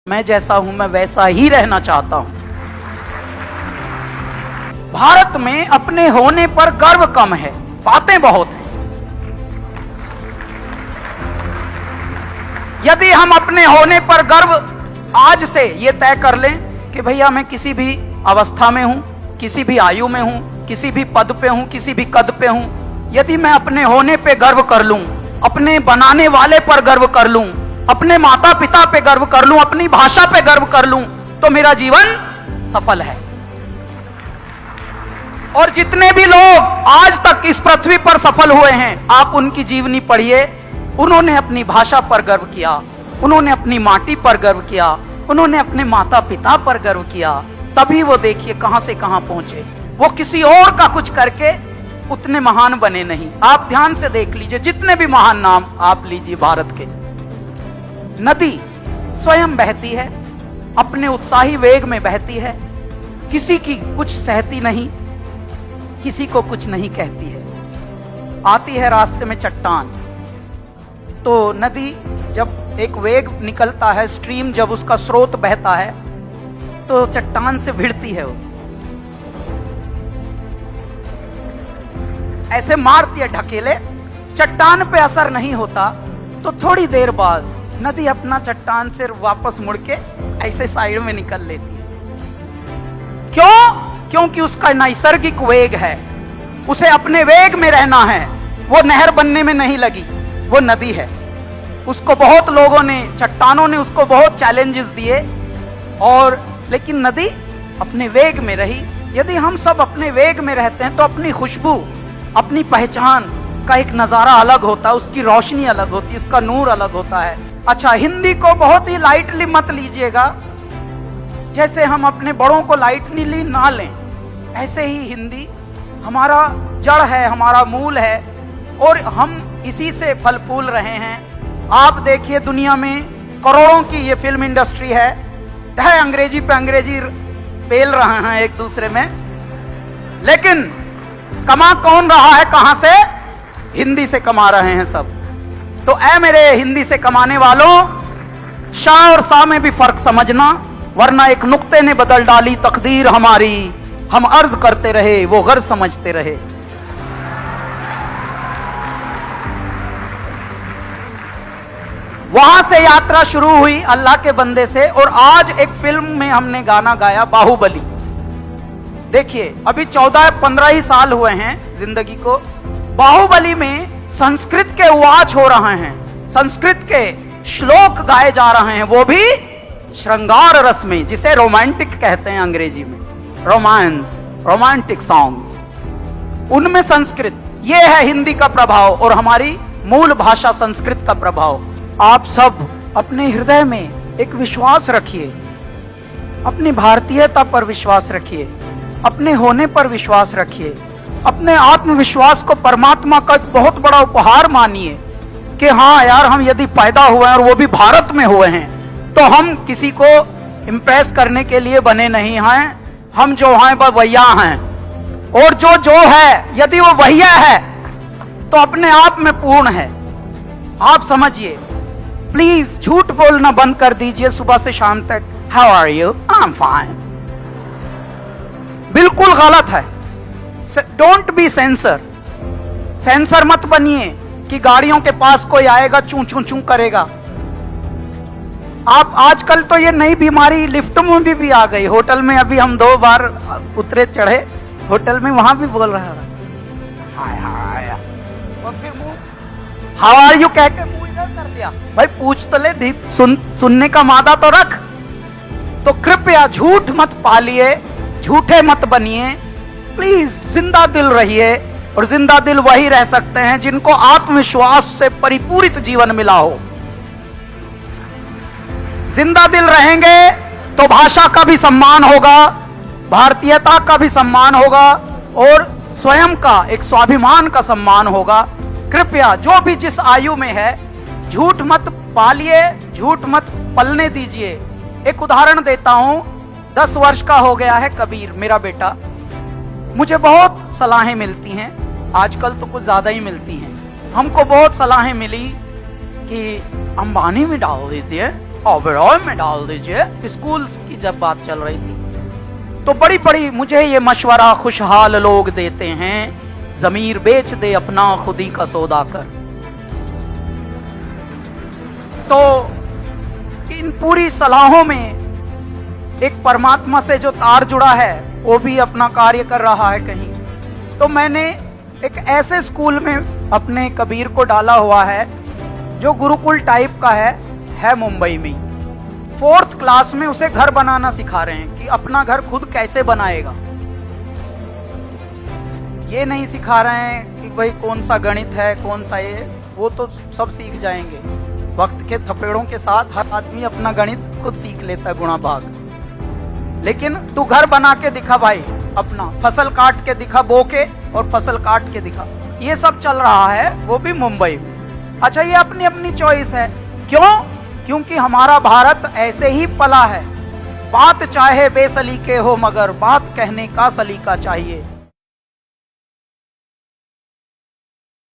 मैं जैसा हूं मैं वैसा ही रहना चाहता हूं। भारत में अपने होने पर गर्व कम है, बातें बहुत हैं। यदि हम अपने होने पर गर्व आज से ये तय कर लें कि भैया मैं किसी भी अवस्था में हूं, किसी भी आयु में हूं, किसी भी पद पे हूं, किसी भी कद पे हूं, यदि मैं अपने होने पे गर्व कर लूं, अपने बनाने वाले पर गर्व कर लूं, अपने माता पिता पे गर्व कर लूं, अपनी भाषा पे गर्व कर लूं, तो मेरा जीवन सफल है। और जितने भी लोग आज तक इस पृथ्वी पर सफल हुए हैं, आप उनकी जीवनी पढ़िए। उन्होंने अपनी भाषा पर गर्व किया, उन्होंने अपनी माटी पर गर्व किया, उन्होंने अपने माता पिता पर गर्व किया, तभी वो देखिए कहां से कहां पहुंचे। वो किसी और का कुछ करके उतने महान बने नहीं। आप ध्यान से देख लीजिए, जितने भी महान नाम आप लीजिए भारत के। नदी स्वयं बहती है, अपने उत्साही वेग में बहती है, किसी की कुछ सहती नहीं, किसी को कुछ नहीं कहती है। आती है रास्ते में चट्टान, तो नदी जब एक वेग निकलता है, स्ट्रीम जब उसका स्रोत बहता है, तो चट्टान से भिड़ती है, वो ऐसे मारती है ढकेले, चट्टान पे असर नहीं होता। तो थोड़ी देर बाद नदी अपना चट्टान से वापस मुड़ के ऐसे साइड में निकल लेती है। क्यों? क्योंकि उसका नैसर्गिक वेग है, उसे अपने वेग में रहना है। वो नहर बनने में नहीं लगी, वो नदी है। उसको बहुत लोगों ने, चट्टानों ने उसको बहुत चैलेंजेस दिए, और लेकिन नदी अपने वेग में रही। यदि हम सब अपने वेग में रहते हैं तो अपनी खुशबू, अपनी पहचान का एक नजारा अलग होता है, उसकी रोशनी अलग होती है, उसका नूर अलग होता है। अच्छा, हिंदी को बहुत ही लाइटली मत लीजिएगा। जैसे हम अपने बड़ों को लाइटली ना लें, ऐसे ही हिंदी हमारा जड़ है, हमारा मूल है, और हम इसी से फल फूल रहे हैं। आप देखिए, दुनिया में करोड़ों की ये फिल्म इंडस्ट्री है, अंग्रेजी पे अंग्रेजी पेल रहे हैं एक दूसरे में, लेकिन कमा कौन रहा है? कहां से? हिंदी से कमा रहे हैं सब। तो ऐ मेरे हिंदी से कमाने वालों, शाह और सा में भी फर्क समझना, वरना एक नुक्ते ने बदल डाली तकदीर हमारी। हम अर्ज करते रहे, वो गर्ज समझते रहे। वहां से यात्रा शुरू हुई अल्लाह के बंदे से, और आज एक फिल्म में हमने गाना गाया, बाहुबली। देखिए, अभी 14-15 ही साल हुए हैं जिंदगी को। बाहुबली में संस्कृत के वाच हो रहे हैं, संस्कृत के श्लोक गाए जा रहे हैं, वो भी श्रृंगार रस में, जिसे रोमांटिक कहते हैं अंग्रेजी में, रोमांस, रोमांटिक सॉन्ग्स, उनमें संस्कृत। ये है हिंदी का प्रभाव और हमारी मूल भाषा संस्कृत का प्रभाव। आप सब अपने हृदय में एक विश्वास रखिए, अपनी भारतीयता पर विश्वास रखिए, अपने होने पर विश्वास रखिए, अपने आत्मविश्वास को परमात्मा का एक बहुत बड़ा उपहार मानिए कि हाँ यार, हम यदि पैदा हुए हैं और वो भी भारत में हुए हैं, तो हम किसी को इम्प्रेस करने के लिए बने नहीं हैं। हम जो हैं वह वैया हैं, और जो है यदि वो वैया है तो अपने आप में पूर्ण है। आप समझिए, प्लीज झूठ बोलना बंद कर दीजिए सुबह से शाम तक। How are you? I am fine. बिल्कुल गलत है। Don't be sensor. सेंसर मत बनिए कि गाड़ियों के पास कोई आएगा चूं चूं चूं करेगा। आप आजकल तो ये नई बीमारी लिफ्ट में भी आ गई। होटल में अभी हम 2 बार उतरे चढ़े होटल में, वहां भी बोल रहा है हाय हाय, और फिर मुंह हाउ आर यू कह के मुंह इधर कर दिया। भाई पूछ तो ले, सुनने का मादा तो रख। तो कृपया झूठ मत पालिए, झूठे मत बनिए, प्लीज जिंदा दिल रहिए। और जिंदा दिल वही रह सकते हैं जिनको आत्मविश्वास से परिपूरित जीवन मिला हो। जिंदा दिल रहेंगे तो भाषा का भी सम्मान होगा, भारतीयता का भी सम्मान होगा, और स्वयं का एक स्वाभिमान का सम्मान होगा। कृपया जो भी जिस आयु में है, झूठ मत पालिए, झूठ मत पलने दीजिए। एक उदाहरण देता हूं। 10 वर्ष का हो गया है कबीर, मेरा बेटा। मुझे बहुत सलाहें मिलती हैं, आजकल तो कुछ ज्यादा ही मिलती हैं। हमको बहुत सलाहें मिली कि अंबानी में डाल दीजिए, ओबेरॉय में डाल दीजिए। स्कूल्स की जब बात चल रही थी तो बड़ी बड़ी मुझे ये मशवरा खुशहाल लोग देते हैं, जमीर बेच दे अपना खुदी का सौदा कर। तो इन पूरी सलाहों में एक परमात्मा से जो तार जुड़ा है वो भी अपना कार्य कर रहा है कहीं। तो मैंने एक ऐसे स्कूल में अपने कबीर को डाला हुआ है जो गुरुकुल टाइप का है मुंबई में। 4th क्लास में उसे घर बनाना सिखा रहे हैं कि अपना घर खुद कैसे बनाएगा। ये नहीं सिखा रहे हैं कि भाई कौन सा गणित है कौन सा ये, वो तो सब सीख जाएंगे वक्त के थपेड़ों के साथ। हर आदमी अपना गणित खुद सीख लेता है गुणा भाग। लेकिन तू घर बना के दिखा भाई, अपना फसल काट के दिखा, बो के और फसल काट के दिखा। ये सब चल रहा है वो भी मुंबई में। अच्छा, ये अपनी अपनी चॉइस है। क्यों? क्योंकि हमारा भारत ऐसे ही पला है। बात चाहे बेसलीके हो मगर बात कहने का सलीका चाहिए।